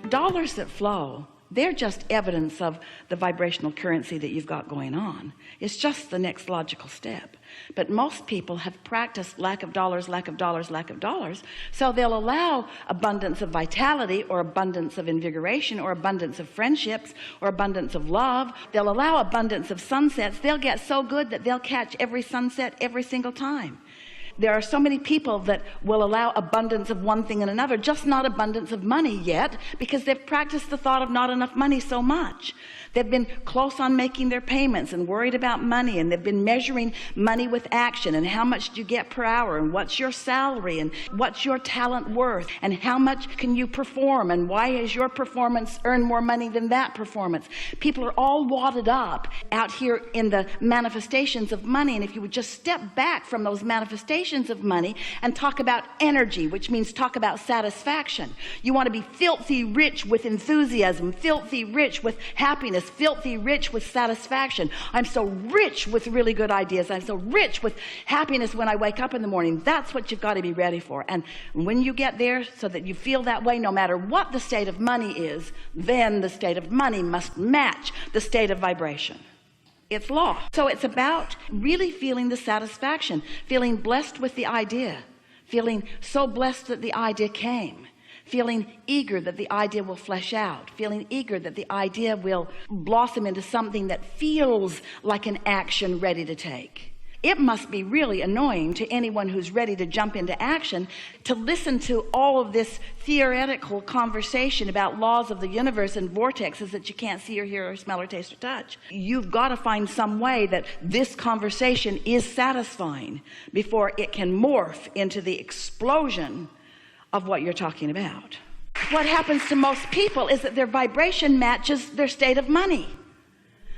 Dollars that flow, they're just evidence of the vibrational currency that you've got going on. It's just the next logical step. But most people have practiced lack of dollars, lack of dollars, lack of dollars. So they'll allow abundance of vitality, or abundance of invigoration, or abundance of friendships, or abundance of love. They'll allow abundance of sunsets. They'll get so good that they'll catch every sunset every single time. There are so many people that will allow abundance of one thing and another, just not abundance of money yet, because they've practiced the thought of not enough money so much. They've been close on making their payments and worried about money, and they've been measuring money with action, and how much do you get per hour, and what's your salary, and what's your talent worth, and how much can you perform, and why has your performance earned more money than that performance. People are all wadded up out here in the manifestations of money, and if you would just step back from those manifestations of money and talk about energy, which means talk about satisfaction. You want to be filthy rich with enthusiasm, filthy rich with happiness, filthy rich with satisfaction. I'm so rich with really good ideas. I'm so rich with happiness when I wake up in the morning. That's what you've got to be ready for. And when you get there, so that you feel that way, no matter what the state of money is, then the state of money must match the state of vibration. It's law. So it's about really feeling the satisfaction, feeling blessed with the idea, feeling so blessed that the idea came, feeling eager that the idea will flesh out, feeling eager that the idea will blossom into something that feels like an action ready to take. It must be really annoying to anyone who's ready to jump into action to listen to all of this theoretical conversation about laws of the universe and vortexes that you can't see or hear or smell or taste or touch. You've got to find some way that this conversation is satisfying before it can morph into the explosion of what you're talking about. What happens to most people is that their vibration matches their state of money,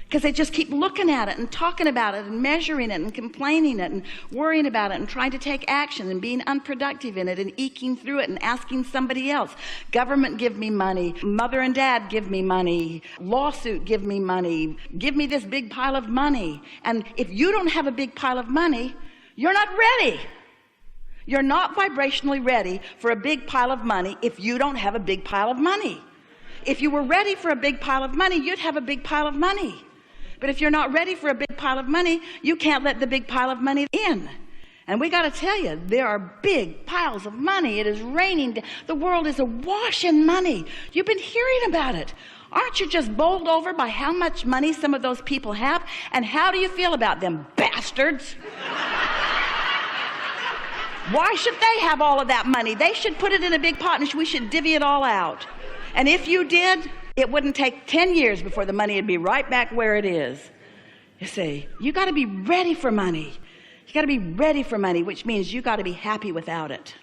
because they just keep looking at it and talking about it and measuring it and complaining it and worrying about it and trying to take action and being unproductive in it and eking through it and asking somebody else. Government, give me money. Mother and dad, give me money. Lawsuit, give me money. Give me this big pile of money. And if you don't have a big pile of money, you're not ready. You're not vibrationally ready for a big pile of money if you don't have a big pile of money. If you were ready for a big pile of money, you'd have a big pile of money. But if you're not ready for a big pile of money, you can't let the big pile of money in. And we got to tell you, there are big piles of money. It is raining. The world is awash in money. You've been hearing about it. Aren't you just bowled over by how much money some of those people have? And how do you feel about them bastards? Why should they have all of that money? They should put it in a big pot and we should divvy it all out. And if you did, it wouldn't take 10 years before the money would be right back where it is. You see, you got to be ready for money. You got to be ready for money, which means you got to be happy without it,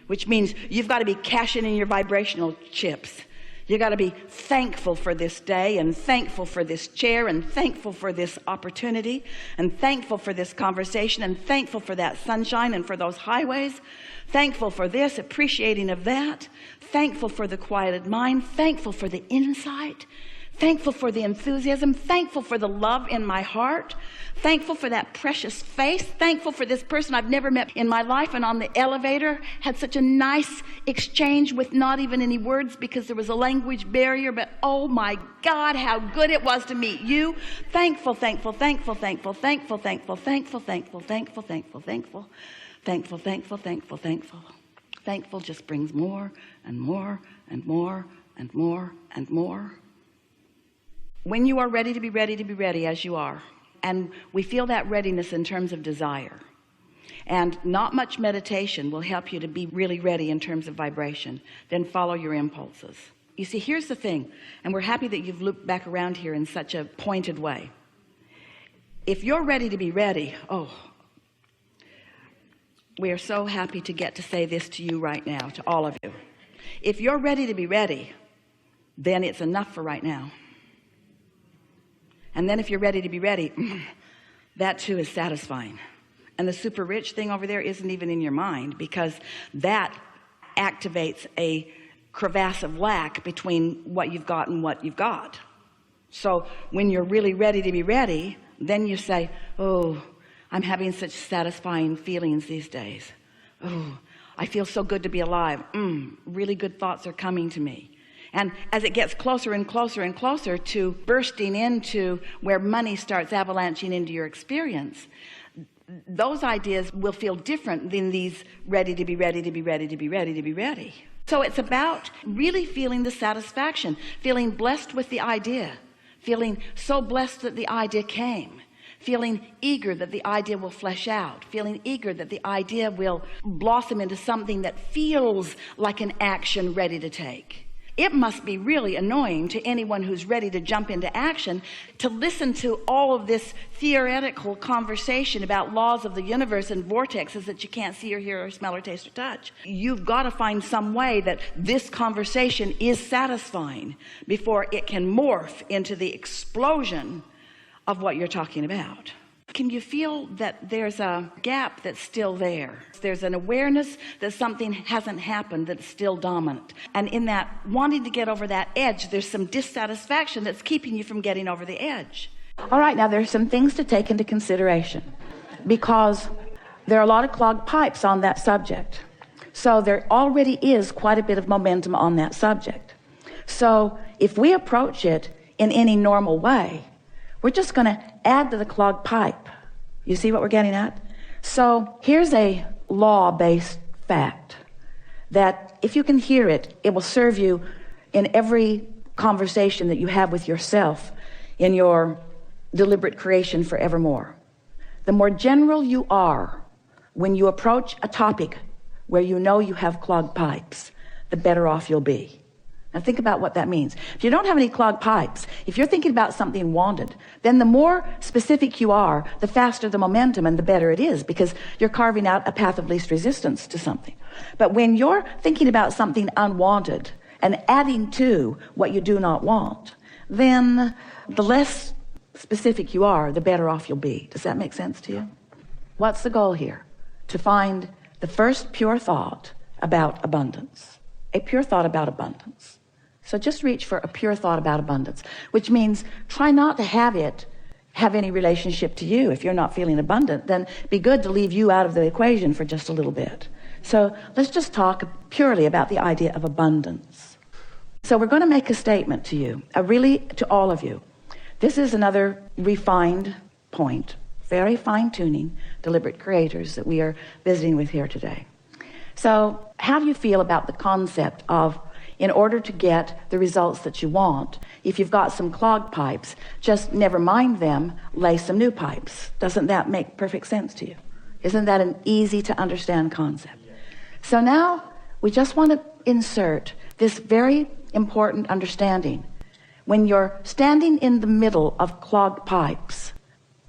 which means you've got to be cashing in your vibrational chips. You got to be thankful for this day, and thankful for this chair, and thankful for this opportunity, and thankful for this conversation, and thankful for that sunshine and for those highways, thankful for this, appreciating of that, thankful for the quieted mind, thankful for the insight, thankful for the enthusiasm, thankful for the love in my heart, thankful for that precious face, thankful for this person I've never met in my life, and on the elevator had such a nice exchange with not even any words because there was a language barrier, but oh my God, how good it was to meet you. Thankful, thankful, thankful, thankful, thankful, thankful, thankful, thankful, thankful, thankful, thankful, thankful, thankful, thankful, thankful. Thankful just brings more and more and more and more and more. When you are ready to be ready to be ready, as you are, and we feel that readiness in terms of desire, and not much meditation will help you to be really ready in terms of vibration, then follow your impulses. You see, here's the thing, and we're happy that you've looped back around here in such a pointed way. If you're ready to be ready, oh, we are so happy to get to say this to you right now, to all of you. If you're ready to be ready, then it's enough for right now. And then if you're ready to be ready, that too is satisfying. And the super rich thing over there isn't even in your mind, because that activates a crevasse of lack between what you've got and what you've got. So when you're really ready to be ready, then you say, oh, I'm having such satisfying feelings these days. Oh, I feel so good to be alive. Really good thoughts are coming to me. And as it gets closer and closer and closer to bursting into where money starts avalanching into your experience, those ideas will feel different than these ready to be ready to be ready to be ready to be ready. So it's about really feeling the satisfaction, feeling blessed with the idea, feeling so blessed that the idea came, feeling eager that the idea will flesh out, feeling eager that the idea will blossom into something that feels like an action ready to take. It must be really annoying to anyone who's ready to jump into action to listen to all of this theoretical conversation about laws of the universe and vortexes that you can't see or hear or smell or taste or touch. You've got to find some way that this conversation is satisfying before it can morph into the explosion of what you're talking about. Can you feel that there's a gap that's still there? There's an awareness that something hasn't happened that's still dominant. And in that wanting to get over that edge, there's some dissatisfaction that's keeping you from getting over the edge. All right, now there's some things to take into consideration because there are a lot of clogged pipes on that subject. So there already is quite a bit of momentum on that subject. So if we approach it in any normal way, we're just going to add to the clogged pipe. You see what we're getting at? So here's a law-based fact that if you can hear it, it will serve you in every conversation that you have with yourself in your deliberate creation forevermore. The more general you are when you approach a topic where you know you have clogged pipes, the better off you'll be. Now think about what that means. If you don't have any clogged pipes, if you're thinking about something wanted, then the more specific you are, the faster the momentum and the better it is, because you're carving out a path of least resistance to something. But when you're thinking about something unwanted and adding to what you do not want, then the less specific you are, the better off you'll be. Does that make sense to you? What's the goal here? To find the first pure thought about abundance. A pure thought about abundance. So just reach for a pure thought about abundance, which means try not to have it have any relationship to you. If you're not feeling abundant, then be good to leave you out of the equation for just a little bit. So let's just talk purely about the idea of abundance. So we're going to make a statement to you, really to all of you. This is another refined point, very fine-tuning, deliberate creators that we are visiting with here today. So how do you feel about the concept of, in order to get the results that you want, if you've got some clogged pipes, just never mind them, lay some new pipes? Doesn't that make perfect sense to you? Isn't that an easy to understand concept? So now we just want to insert this very important understanding. When you're standing in the middle of clogged pipes,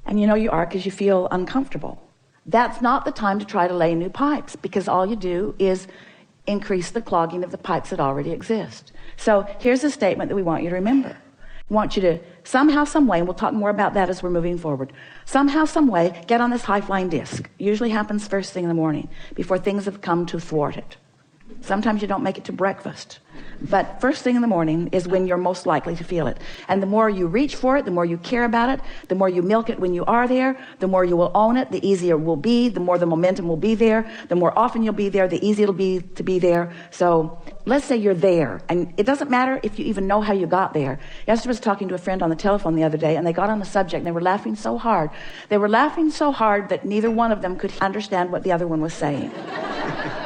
and you know you are because you feel uncomfortable, that's not the time to try to lay new pipes, because all you do is increase the clogging of the pipes that already exist. So here's a statement that we want you to remember. We want you to somehow, some way, and we'll talk more about that as we're moving forward, somehow, some way, get on this high-flying disc. Usually happens first thing in the morning, before things have come to thwart it. Sometimes you don't make it to breakfast. But first thing in the morning is when you're most likely to feel it. And the more you reach for it, the more you care about it, the more you milk it when you are there, the more you will own it, the easier it will be, the more the momentum will be there, the more often you'll be there, the easier it'll be to be there. So let's say you're there, and it doesn't matter if you even know how you got there. Esther was talking to a friend on the telephone the other day, and they got on the subject, and they were laughing so hard. They were laughing so hard that neither one of them could understand what the other one was saying.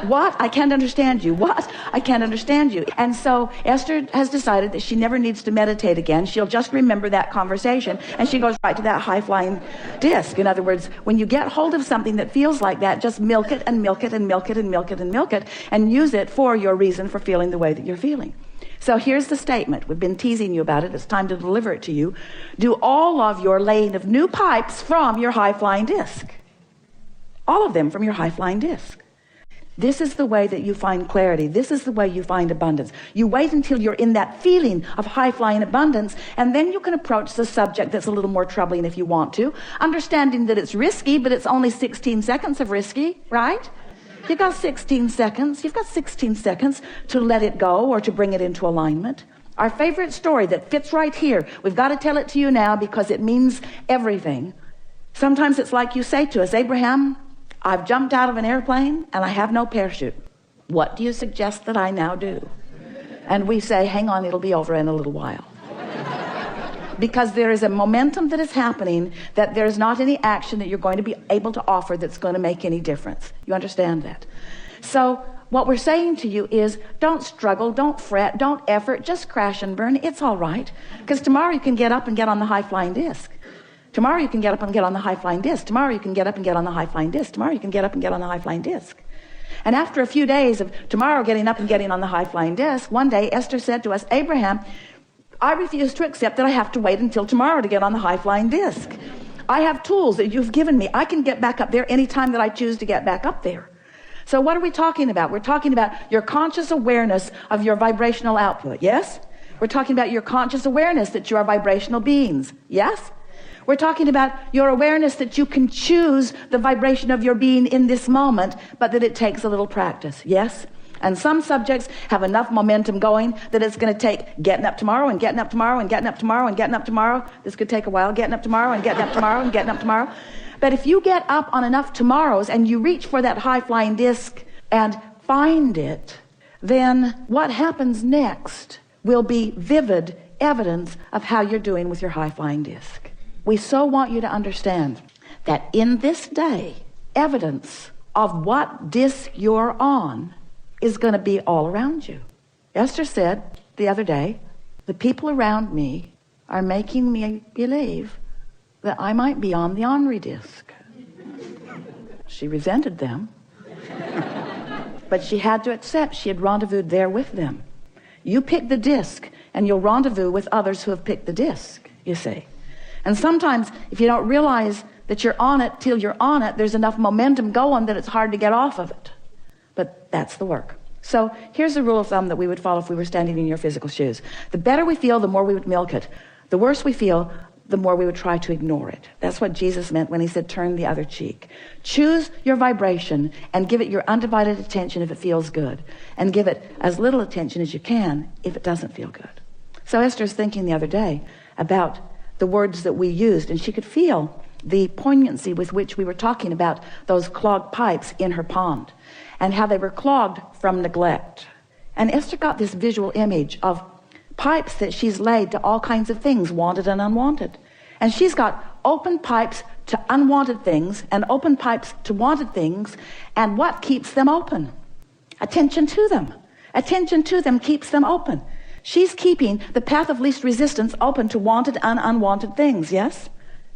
What? I can't understand you. What? I can't understand you. And so Esther has decided that she never needs to meditate again. She'll just remember that conversation, and she goes right to that high-flying disc. In other words, when you get hold of something that feels like that, just milk it and milk it and milk it and milk it and milk it, and use it for your reason for feeling the way that you're feeling. So here's the statement. We've been teasing you about it. It's time to deliver it to you. Do all of your laying of new pipes from your high-flying disc. All of them from your high-flying disc. This is the way that you find clarity. This is the way you find abundance. You wait until you're in that feeling of high-flying abundance, and then you can approach the subject that's a little more troubling if you want to, understanding that it's risky, but it's only 16 seconds of risky, right? You've got 16 seconds. You've got 16 seconds to let it go or to bring it into alignment. Our favorite story that fits right here. We've got to tell it to you now because it means everything. Sometimes it's like you say to us, Abraham, I've jumped out of an airplane and I have no parachute. What do you suggest that I now do? And we say, hang on, it'll be over in a little while. Because there is a momentum that is happening, that there is not any action that you're going to be able to offer that's going to make any difference. You understand that? So what we're saying to you is, don't struggle, don't fret, don't effort, just crash and burn. It's all right. Because tomorrow you can get up and get on the high-flying disc. Tomorrow you can get up and get on the high-flying disc. Tomorrow you can get up and get on the high-flying disc. Tomorrow you can get up and get on the high-flying disc. And after a few days of tomorrow getting up and getting on the high-flying disc, one day Esther said to us, Abraham, I refuse to accept that I have to wait until tomorrow to get on the high-flying disc. I have tools that you've given me. I can get back up there anytime that I choose to get back up there. So what are we talking about? We're talking about your conscious awareness of your vibrational output, yes? We're talking about your conscious awareness that you are vibrational beings, yes? We're talking about your awareness that you can choose the vibration of your being in this moment, but that it takes a little practice, yes? And some subjects have enough momentum going that it's going to take getting up tomorrow and getting up tomorrow and getting up tomorrow and getting up tomorrow. This could take a while, getting up tomorrow and getting up tomorrow and getting up tomorrow. But if you get up on enough tomorrows and you reach for that high-flying disc and find it, then what happens next will be vivid evidence of how you're doing with your high-flying disc. We so want you to understand that in this day, evidence of what disc you're on is going to be all around you. Esther said the other day, the people around me are making me believe that I might be on the ornery disc. She resented them, but she had to accept she had rendezvoused there with them. You pick the disc and you'll rendezvous with others who have picked the disc, you see. And sometimes if you don't realize that you're on it till you're on it, there's enough momentum going that it's hard to get off of it. But that's the work. So here's the rule of thumb that we would follow if we were standing in your physical shoes. The better we feel, the more we would milk it. The worse we feel, the more we would try to ignore it. That's what Jesus meant when he said, turn the other cheek. Choose your vibration and give it your undivided attention if it feels good. And give it as little attention as you can if it doesn't feel good. So Esther's thinking the other day about the words that we used, and she could feel the poignancy with which we were talking about those clogged pipes in her pond and how they were clogged from neglect. And Esther got this visual image of pipes that she's laid to all kinds of things, wanted and unwanted. And she's got open pipes to unwanted things and open pipes to wanted things. And what keeps them open? Attention to them. Attention to them keeps them open. She's keeping the path of least resistance open to wanted and unwanted things, yes?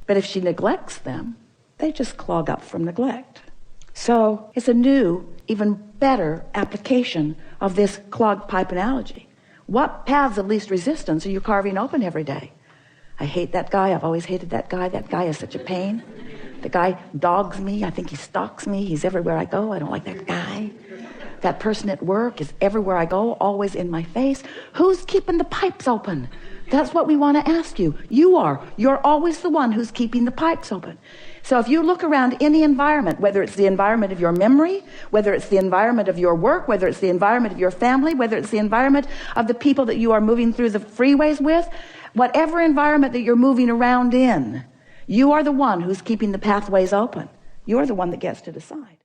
But if she neglects them, they just clog up from neglect. So it's a new, even better application of this clogged pipe analogy. What paths of least resistance are you carving open every day? I hate that guy. I've always hated that guy. That guy is such a pain. The guy dogs me. I think he stalks me. He's everywhere I go. I don't like that guy. That person at work is everywhere I go, always in my face. Who's keeping the pipes open? That's what we want to ask you. You are. You're always the one who's keeping the pipes open. So if you look around any environment, whether it's the environment of your memory, whether it's the environment of your work, whether it's the environment of your family, whether it's the environment of the people that you are moving through the freeways with, whatever environment that you're moving around in, you are the one who's keeping the pathways open. You're the one that gets to decide.